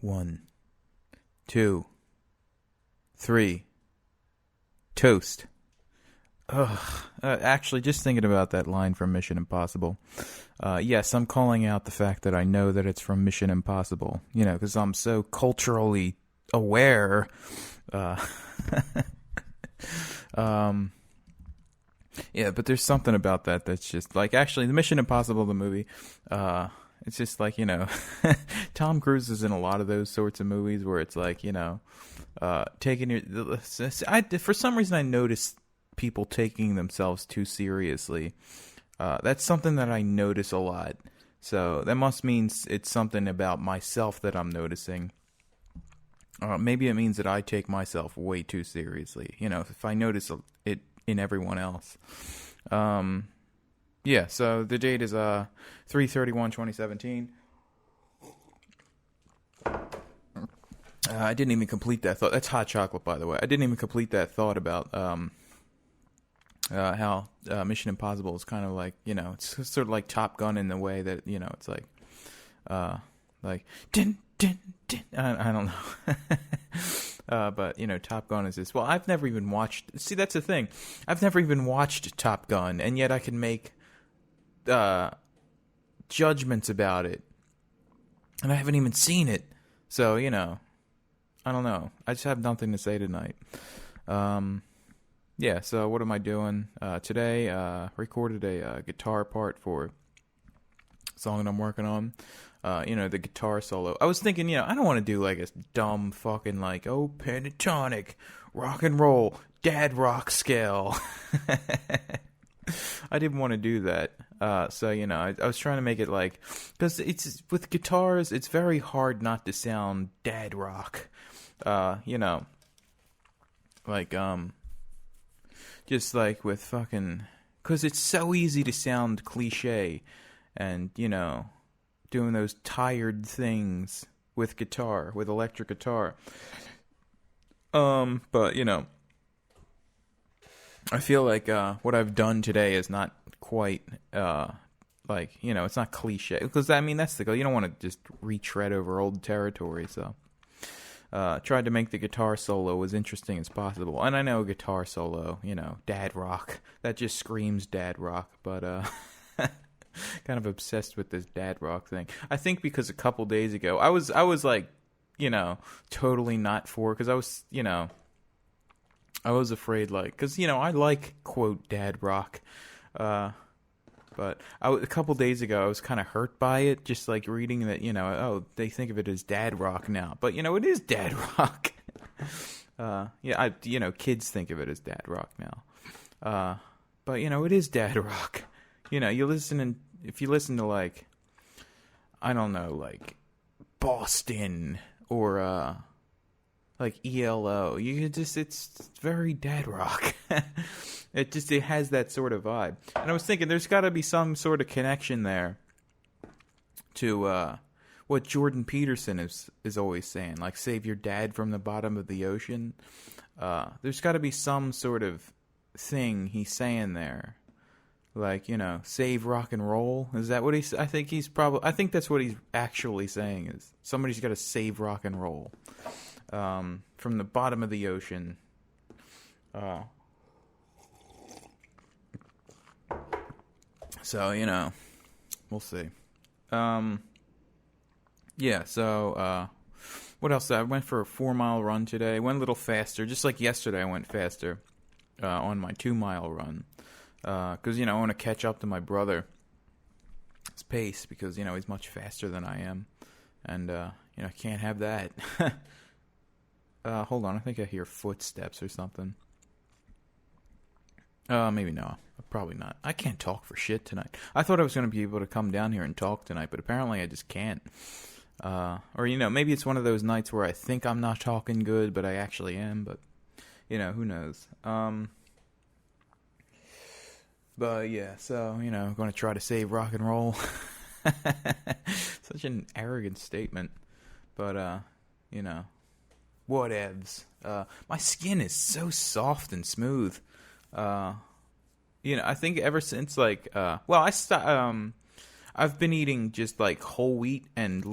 1, 2, 3. Toast. Ugh. Actually, just thinking about that line from Mission Impossible. Yes, I'm calling out the fact that I know that it's from Mission Impossible. You know, because I'm so culturally aware. Yeah, but there's something about that that's just like, actually, the Mission Impossible, the movie, it's just like, you know, Tom Cruise is in a lot of those sorts of movies where it's like, you know, taking your, for some reason I notice people taking themselves too seriously. That's something that I notice a lot. So that must mean it's something about myself that I'm noticing. Maybe it means that I take myself way too seriously. You know, if I notice it in everyone else. Yeah, so the date is 3/31/2017. I didn't even complete that thought. That's hot chocolate, by the way. I didn't even complete that thought about how Mission Impossible is kind of like, you know, it's sort of like Top Gun in the way that, you know, it's like din, din, din. I don't know. But, you know, Top Gun is this. Well, I've never even watched. See, that's the thing. I've never even watched Top Gun, and yet I can make judgments about it. And I haven't even seen it. So, you know, I don't know. I just have nothing to say tonight. Yeah, so what am I doing? Today, recorded a guitar part for a song that I'm working on. You know, the guitar solo. I was thinking, you know, I don't want to do like a dumb fucking like, oh, pentatonic, rock and roll, Dadrock scale. I didn't want to do that. So, you know, I was trying to make it like, because it's, with guitars, it's very hard not to sound Dadrock. You know, like, just like with fucking, because it's so easy to sound cliche and, you know, doing those tired things with guitar, with electric guitar. But, you know, I feel like what I've done today is not quite, like, you know, it's not cliche. Because, I mean, that's the goal. You don't want to just retread over old territory, so. Tried to make the guitar solo as interesting as possible. And I know a guitar solo, you know, dad rock. That just screams dad rock. But, kind of obsessed with this dad rock thing. I think because a couple days ago, I was like, you know, totally not for, because I was, you know, I was afraid, like, because, you know, I like, quote, dad rock. But a couple days ago, I was kind of hurt by it, just like reading that, you know, oh, they think of it as dad rock now. But, you know, it is dad rock. Yeah, you know, kids think of it as dad rock now. But, you know, it is dad rock. You know, if you listen to, like, I don't know, like, Boston or, like, ELO, it's very dad rock. It has that sort of vibe. And I was thinking there's got to be some sort of connection there to what Jordan Peterson is always saying, like, save your dad from the bottom of the ocean. There's got to be some sort of thing he's saying there. Like, you know, save rock and roll. Is that what I think that's what he's actually saying, is somebody's got to save rock and roll from the bottom of the ocean. So, you know, we'll see. Yeah, so, what else? I went for a 4-mile run today. Went a little faster. Just like yesterday, I went faster on my 2-mile run. Because, you know, I want to catch up to my brother's pace because, you know, he's much faster than I am. And, you know, I can't have that. Hold on, I think I hear footsteps or something. Maybe no. Probably not. I can't talk for shit tonight. I thought I was going to be able to come down here and talk tonight, but apparently I just can't. Or, you know, maybe it's one of those nights where I think I'm not talking good, but I actually am, but, you know, who knows. But, yeah, so, you know, I'm going to try to save rock and roll. Such an arrogant statement. But, you know, whatevs. My skin is so soft and smooth. You know, I think ever since, like, well, I I've been eating just like whole wheat and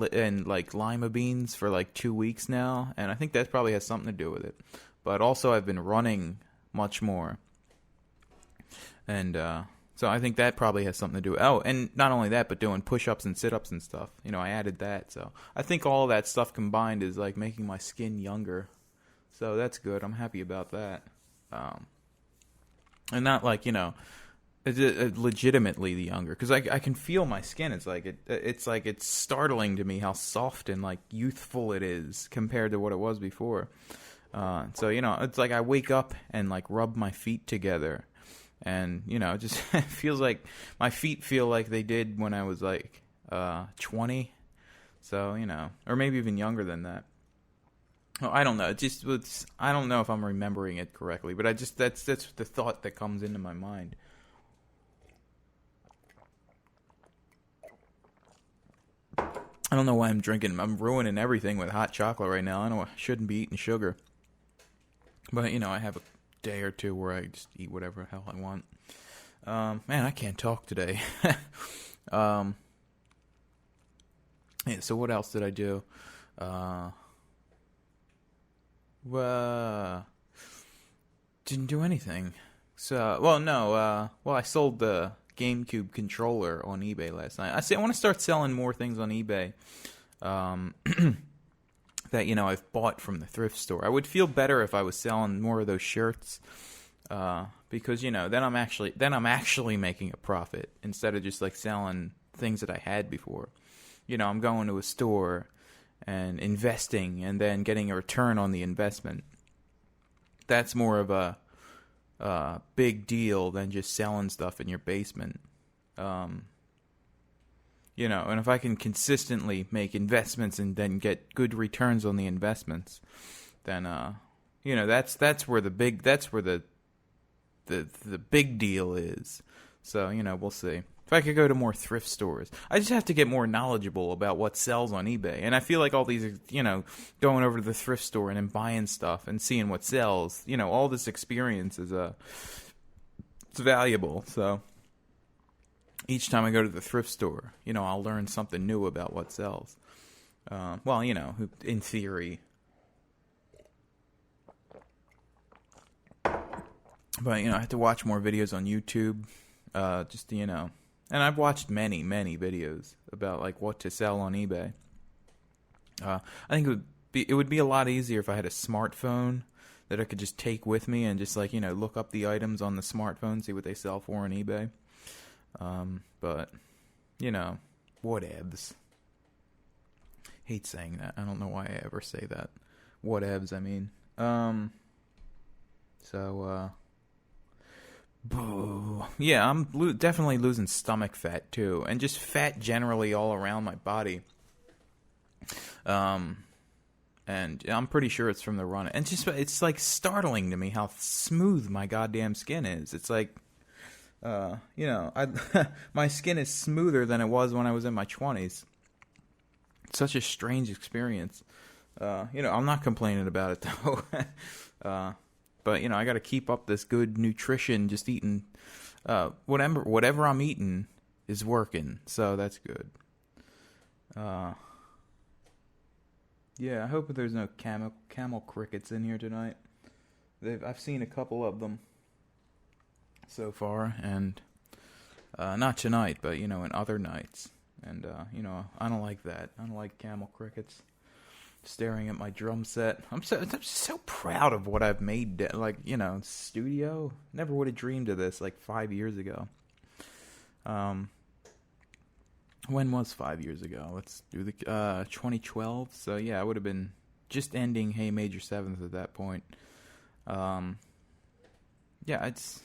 like lima beans for like 2 weeks now, and I think that probably has something to do with it. But also, I've been running much more, and so I think that probably has something to do. Oh, and not only that, but doing push-ups and sit-ups and stuff. I added that, so I think all that stuff combined is like making my skin younger. So that's good. I'm happy about that. And not like legitimately the younger, because I can feel my skin. It's like it's startling to me how soft and like youthful it is compared to what it was before. So it's like I wake up and like rub my feet together, and it just it feels like my feet feel like they did when I was like 20. So or maybe even younger than that. Oh, I don't know. I don't know if I'm remembering it correctly, but that's the thought that comes into my mind. I don't know why I'm drinking. I'm ruining everything with hot chocolate right now. I know I shouldn't be eating sugar, but I have a day or two where I just eat whatever the hell I want. Man, I can't talk today. Yeah. So what else did I do? Didn't do anything. So, I sold the GameCube controller on eBay last night. I want to start selling more things on eBay that I've bought from the thrift store. I would feel better if I was selling more of those shirts, because then I'm actually making a profit instead of just like selling things that I had before. I'm going to a store and investing and then getting a return on the investment. That's more of a big deal than just selling stuff in your basement. And if I can consistently make investments and then get good returns on the investments, then that's where the big deal is. So we'll see. If I could go to more thrift stores, I just have to get more knowledgeable about what sells on eBay. And I feel like all these, going over to the thrift store and then buying stuff and seeing what sells, all this experience is it's valuable. So each time I go to the thrift store, I'll learn something new about what sells. In theory. But, I have to watch more videos on YouTube, and I've watched many, many videos about like what to sell on eBay. I think it would be a lot easier if I had a smartphone that I could just take with me and just like look up the items on the smartphone, see what they sell for on eBay. But whatevs. Hate saying that. I don't know why I ever say that. Whatevs. I mean. Yeah, I'm definitely losing stomach fat too, and just fat generally all around my body. And I'm pretty sure it's from the running. And it's like startling to me how smooth my goddamn skin is. It's like, my skin is smoother than it was when I was in my 20s. It's such a strange experience. I'm not complaining about it though. But I got to keep up this good nutrition. Just eating, whatever I'm eating is working. So that's good. Yeah, I hope there's no camel crickets in here tonight. I've seen a couple of them so far, and not tonight, but in other nights. And I don't like that. I don't like camel crickets. Staring at my drum set. I'm so proud of what I've made. Like, studio. Never would have dreamed of this like 5 years ago. When was 5 years ago? Let's do the 2012. So yeah, I would have been just ending Hey Major 7th at that point. Yeah, it's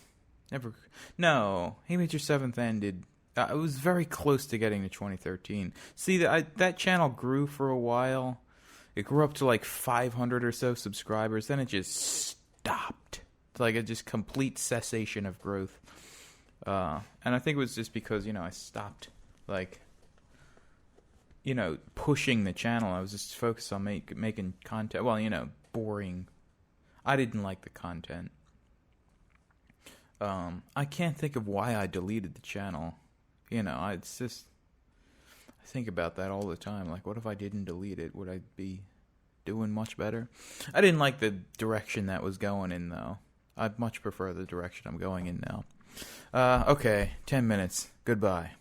never. No, Hey Major 7th ended. I was very close to getting to 2013. See, that channel grew for a while. It grew up to like 500 or so subscribers. Then it just stopped. It's like a just complete cessation of growth. And I think it was just because, I stopped, like, pushing the channel. I was just focused on making content. Well, boring. I didn't like the content. I can't think of why I deleted the channel. It's just, I think about that all the time. Like, what if I didn't delete it? Would I be doing much better? I didn't like the direction that was going in, though. I much prefer the direction I'm going in now. Okay, 10 minutes. Goodbye.